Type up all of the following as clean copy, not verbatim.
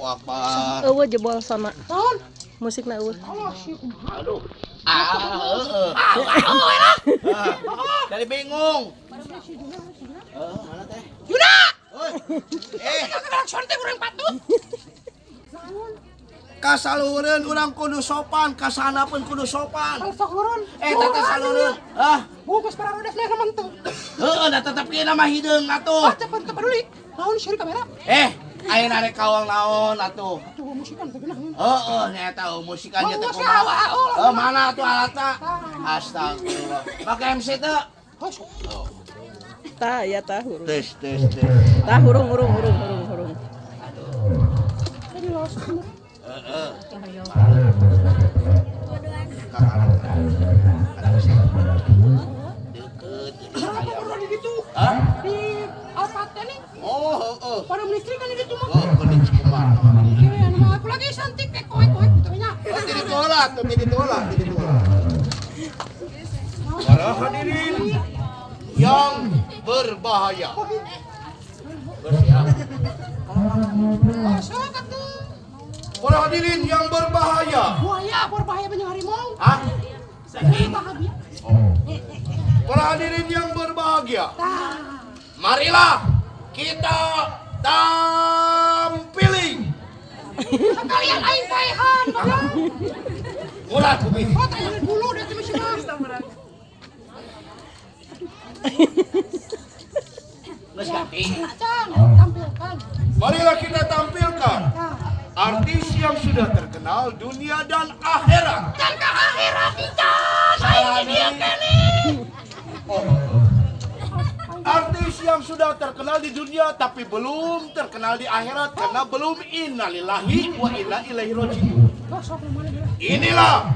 Akbar. Eueuh jebol sama. Naon? Musikna eueuh. Aduh. Jadi bingung. Mana teh? Juna! Sonte urang patut. Kasalureun urang kudu sopan, kasana pun kudu sopan. Salureun. Tata salureun. Bungkus para rodas mah mentu. Heueuh da tetep kieu mah hideung atuh. Cepet peduli. Naon syari kamera? Ayeuna rek kawal naon atuh. Tuh musikan teh geunah. Heeh, nya tahu musikannya teh kumaha. Mana tuh alatna? Astagfirullah. Make MC teh. Tah ya tah hurung. Tes. Tah hurung. Jadi los. Kenapa perlu di ditu? Di Alfat nih. Pada listrik kan di ditu mah. Kuning kumaha. Nama aku lagi cantik kayak koek gitu nya. Jadi tolak. Para hadirin yang berbahaya. Bersiap. Sok atuh. Para hadirin yang berbahaya. Buaya berbahaya banyak harimau. Bahagia. Para hadirin yang berbahagia. Marilah kita tampili. Sekalian aing paehan, Bang. Murah kubi. Tanya dulu deh teh masih mah. Geus ganti. Acan, tampilkan. Marilah kita tampilkan artis yang sudah terkenal dunia dan akhirat. Dan ke akhirat Ican. Aing dia kene. Artis yang sudah terkenal di dunia tapi belum terkenal di akhirat karena belum innalillahi wa inna ilaihi raji'un. Inilah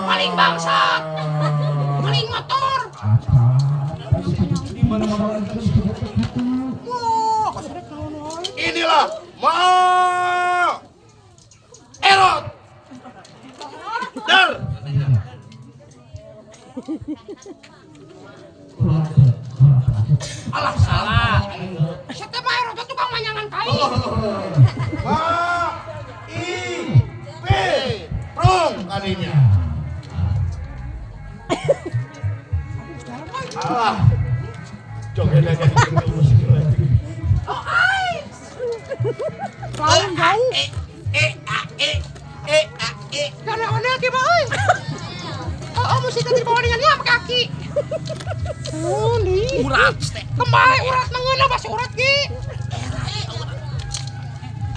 Maling bangsat. Maling motor. Inilah Erot. Dar. Alah salah. Siapa mah Erot tukang manyangan kain. P. Prong kalinya. Alah. Joget aja musik lagi. Paling jauh. Karena onel ki boy. Musik tadi bawa dengan apa kaki? Nih. Urat teh. Kembali urat nangeuna basa urat ki.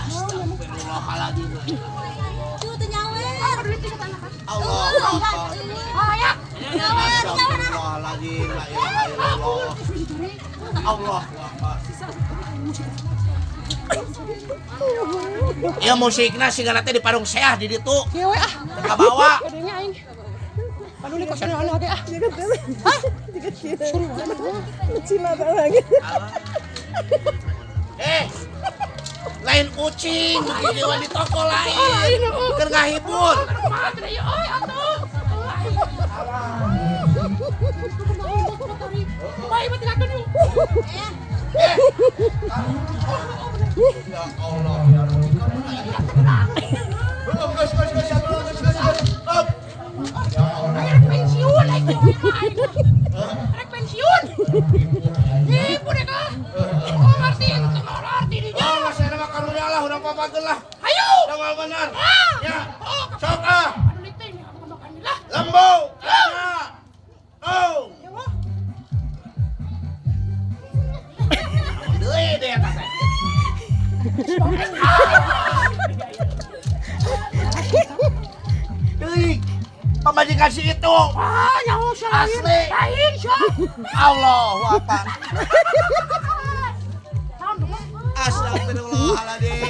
Astagfirullahaladzim. Tuh teu nyawe. Duit teh kata anak. Allah. Ayak. Astagfirullahaladzim. La ilaha illallah. Allah. Ya musikna sigana teh di parung seah di ditu. Kieu we ah. Ka bawa. Gedenya aing. Paduli kos anu age ah. Hah? Cina lagi. Lain kucing, begitu di toko lain. Keur ngahibur. Matre ye euy atuh. Bae mati lakeun yuk. Ya Allah. Geus. Up. Rek pensiun aing. Rek pensiun. Ih, budek ah. Oh, ngerti itu arti dinya. Oh, saya mah karunya lah, urang papageun lah. Ayo. Tanggal bener. Ya. Oh, Sok ah. paduli teh ini aku makan lah. Lembu. Ya. Oh. Deui deh eta teh. Deui. Pamajikan si itu. Nyaho lain. Asli. Lain syah. Allahu Akbar. Astagfirullahaladzim.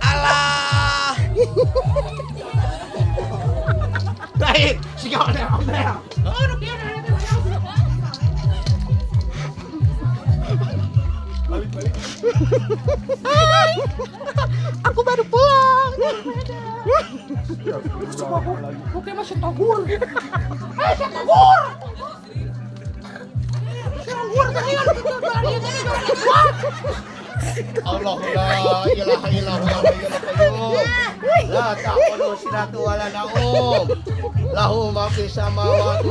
Allah. Lain, si kau ada. Aduh, dia Hai, aku baru pulang. Oke, masih togur. Togur. Allah la ilaha illallah wa la qayyum. La ta'khudhu sinatun wa la nawm. Lahu ma fis samawati.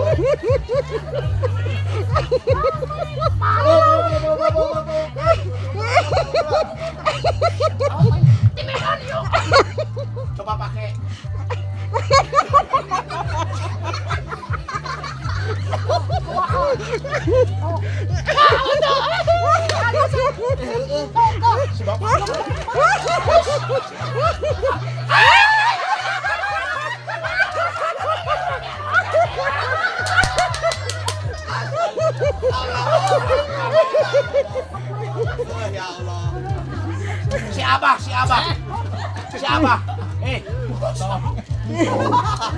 Coba pakai. Ya Allah. Si Abah.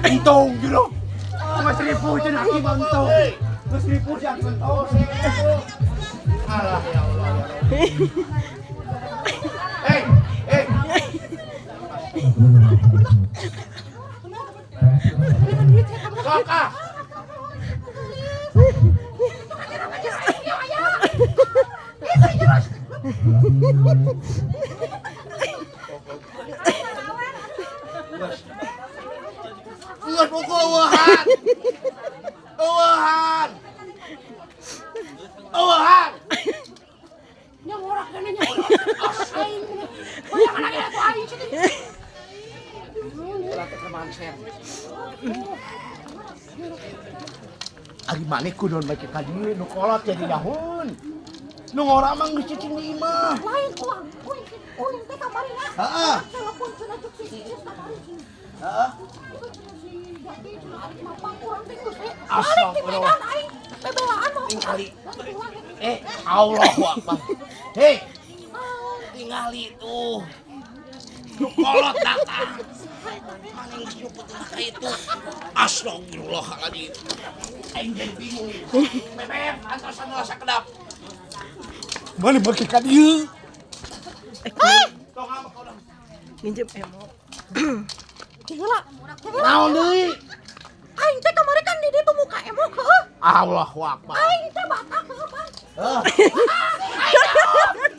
Entong gitu. Mas ribu itu nak entong. Mas ribu yang entong. Alah ya Allah. Kakak. Nggak pukul Uwahan. Yang orang kananya. Asain. Banyak anaknya aku aing sih. Ari maneh kudu make ka dieu nu kolot jadi dahun. Nu ngora mah geus cicing di imah. Lain uang. Uing teh kamari na. Heeh. Telepon cenah cuk si kamari. Heeh. Jadi cenah ari mah kurang teh geus. Astagfirullah. Bebelaan mah. Tingali. Allahu Akbar. Hei. Tingali tuh. Nu kolot datang. Maning nyuput ka itu. Astagfirullahaladzim. Aing jadi bingung. Bebek, antosan rasa kedap. Mana bagi ka dieu? Tong ama ka urang. Minjem emo. Gila. Naon deui? Aing teh kamari kan di ditu muka emok heuh. Allahu Akbar. Aing teh batak heuh, Bang. Heuh.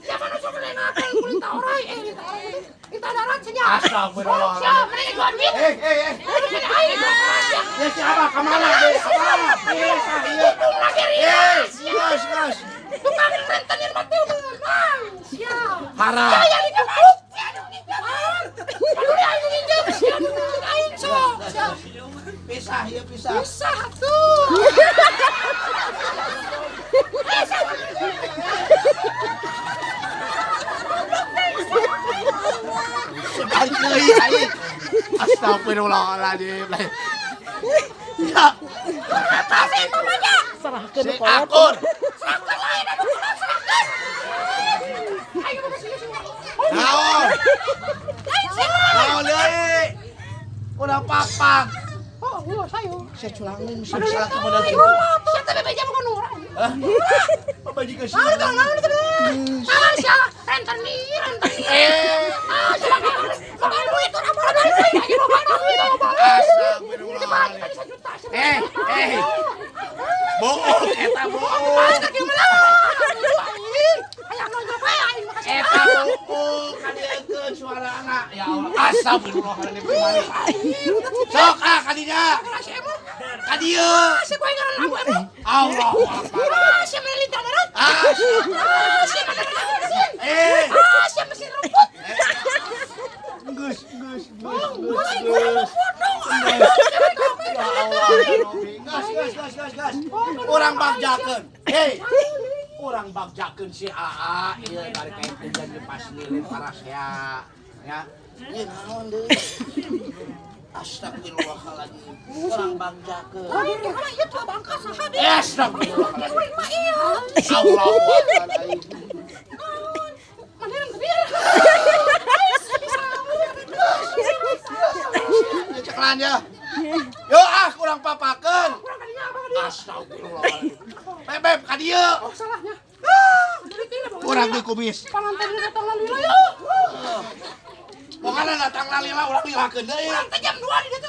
Siapa nu sok nengakeun kulit orai kita darat cenah. Astagfirullah. Siapa mending gua duit. Aing Ya si Abah kemana deh? Abah. Gas. tukang rentenir mati beunang. Siap. Haram. Saya di kapuk. Aduh aing nginjem. Aing sok. Pisah. Bisa tuh. Sekali deui aing. Astagfirullahaladzim. Ya. Apa sih itu namanya? Serahkeun Si kolot. akur. Serahkan lain anu kurang serahkan. Ayo ke sini. Naon? Lain sih. Naon deui? Udah papak. Oh, iya saya. Saya culangin sih salah ke modal Ayo, gitu. siapa bebeja bukan orang. Hah? Apa juga sih? Naon itu? Ah, siapa? Rentenir. Ah, siapa? Makan duit orang mau duit. Ayo makan duit. Astagfirullahaladzim. Bohong, eta bohong. Eta bohong, kadiekeun suara anak. Ya Allah, astagfirullahaladzim. Sok kadinya. Kadieu. Allahu Akbar. Gus. Gas. Orang bagjakeun. Hei. Orang bagjakeun si AA ieu bari kaitkeun janji pas lilin parasea. Ya. Ieu naon deui? Astagfirullahaladzim. Orang bagjakeun. Astagfirullahaladzim. Allahu Akbar. Ceklan ya. Yo kurang papakeun. Astagfirullahaladzim. Beb ka dieu. Urang di kumis. Pokoknya datang lalila urang dilakeun deui. Jam 2 di ditu.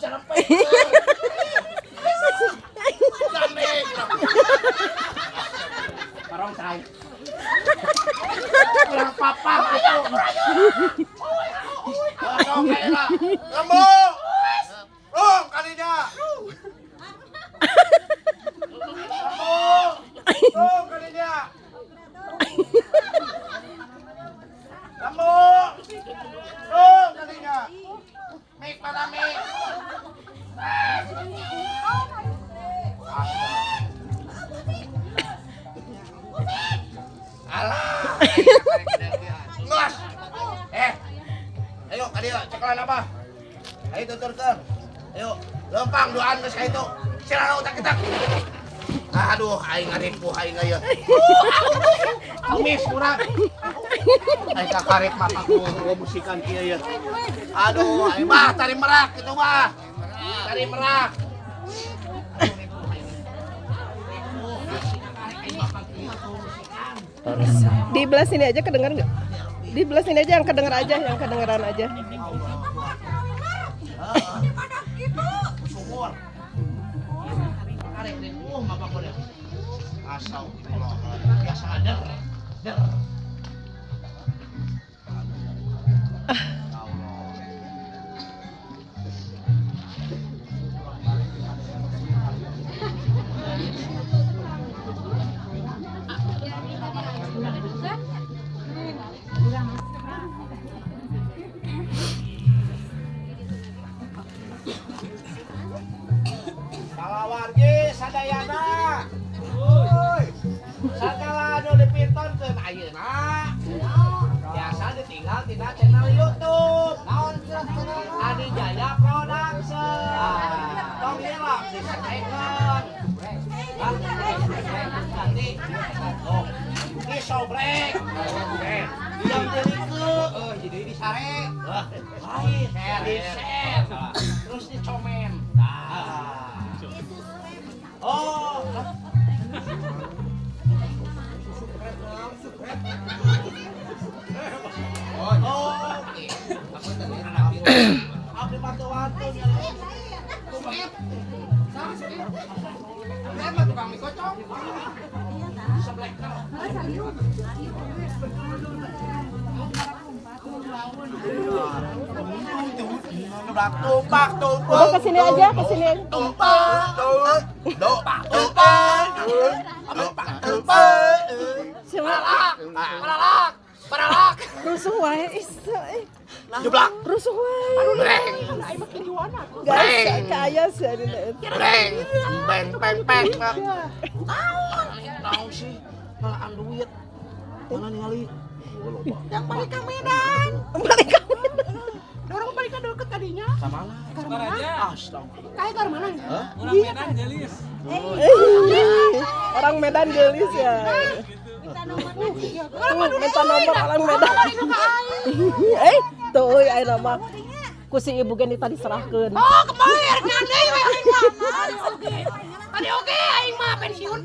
carempet. Gandeng. Parong say. Kurang papa itu. Oke lah. Lembu. Rong kalinya. Lembu. Rong kalinya. Lembu. Rong kalinya. Mik pada mik. Alah. Ngelas. Ayo kalian ceklan apa? Ayo tuturkan. Ayo lempang doaan ke saya itu. Sila utak-utak. Aduh, aing ngaripuh aing aya. Amis kurang. Aing kakaret mah aku musikan kieu ya. Aduh, aing mah tari merak gitu mah. Tari merak. Di belah sini aja kedengar nggak? Di belah sini aja yang kedengar aja, yang kedengeran aja. Sumur. Karek deh, bapak gua deh. Asal biasa ada. Der. Kalawargi sadayana. Uy. Sagala anu dipitonkeun ayeuna. Biasa ditinggal tina channel YouTube. Naon Adi Jaya Production. Tong hilap disampaikan. Ganti. Oh. Ki sobrek. Diam diriku. Jadi disare. Lain. Share. Terus dicomen. Oh. Oke. Abdi bantu-bantu. Memang tukang mie kocok. Seblek. Tumpak. Udah kesini aja, kesini aja. Tumpak. Paralak. Rusuh wae isa. Jublak. Rusuh wae. Breng. Gak kaya sih ada lihat. Breng. Peng. Naon sih? Malaan duit. Mana ningali? Yang balik ke Medan. Balik kamu. Orang balik ke deket tadinya. Kamana? Astagfirullah. Kayak ke mana? Hah? Orang Medan gelis. Orang Medan gelis ya. Minta nomor orang Medan. Tuh euy nama. Ku si ibu geni tadi serahkeun. Oh, kemarin kan deui we aing mah. Tadi oke aing mah pensiun.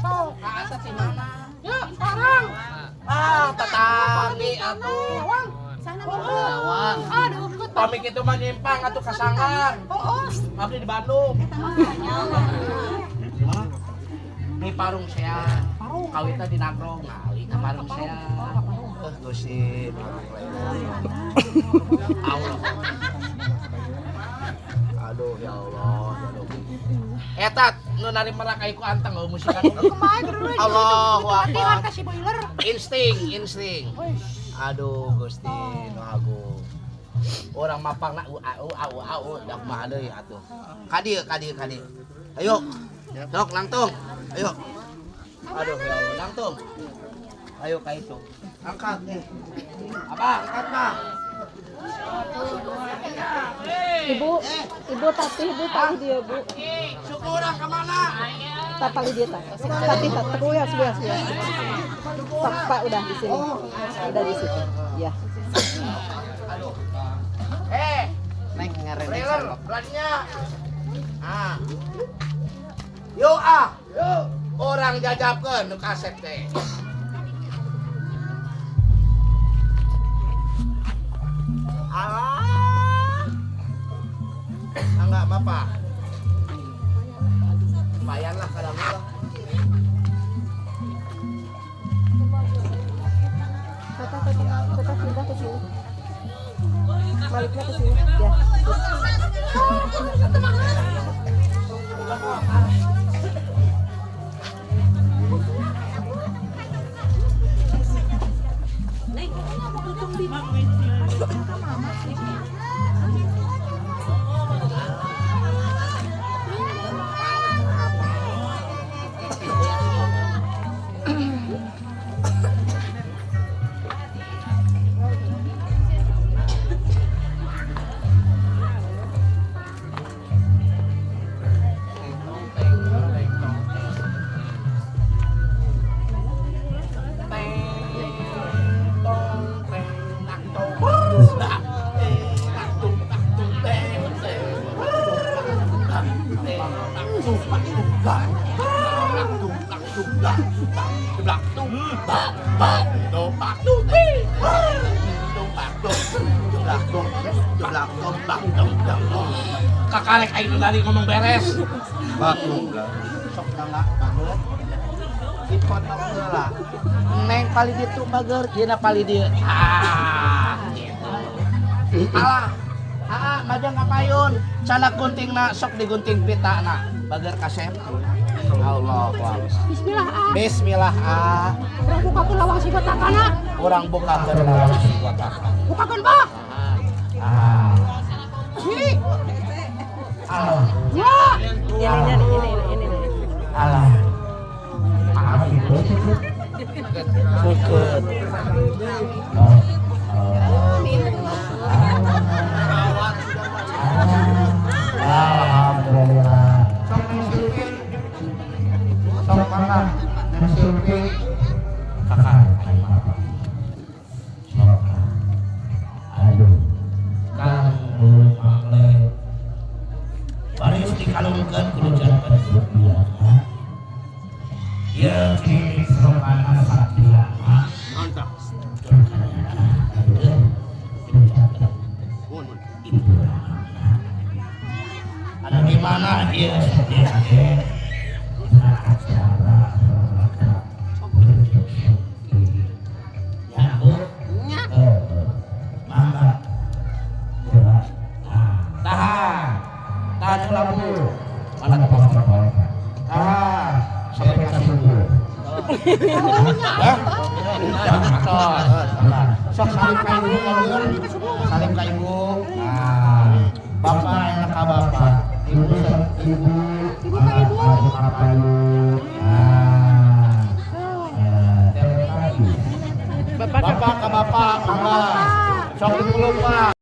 So, Kata di mana? yuk sekarang. Tetanggi atuh. Wang, sana Lawan. Aduh, Pamik itu mah nyimpang atuh kasangan. Oh, Abdi di Bandung. Ini parung saya. Kawita di Nagrong. Ngali ka parung saya. Gusti. Allah. Aduh ya Allah. Etat nu nari merak ku anteng musikan. kemarin dulu. Allahu Latihan Akbar. kasih boiler. Insting. Aduh Gusti nu agung. Orang mapang nak au dak mah deui atuh. Kadieu. Ayo. Sok langtung. Ayo. Aduh ya Allah, langtung. Ayo ka itu. Angkat Abah, angkat mah. Ibu tatih dia, Bu. Suku urang ka mana? Tatali dia tatih teruyas. Pak udah di sini. Udah di situ. Ya. Naik trailer belannya. Yuk orang jajapkeun nu kaset teh. Alah. nggak Bapak. Lumayan lah kadang lah. Tata pindah ke sini. Baliknya ke sini. Ya. Kakarek aing tadi ngomong beres. Baku lah. Sok nama bagus. Ipot lah. Neng pali ditu bager, dieuna pali dieu. Alah. Maju ngapayun. Cana guntingna sok digunting pitana. Bager kasep. Allah Akbar. Bismillah ah. Bismillah ah. Urang bukakeun lawang si botakana. Urang buka keur lawang si kotak. Bukakeun bah. Ini. Wah. Ini. Alah. Sukut. Alhamdulillah. Sok mana? Nasi Kakak. Aduh. Kanggo mangle. Baris dikalungkeun kudu janten biasa. Ya kini sopan asatila. Mantap. Ada di mana dia sedih? Acara nyambut. Mangga. Tahan labu. Mana apa-apa. Sampai kasih dulu. Sok salim ka ibu kalau salim ka ibu. Bapak enak ka bapak. Ibu ibu. Ibu ka ibu. Apa ibu? Bapak Bapak ka bapak. Sok dipeluk Pak.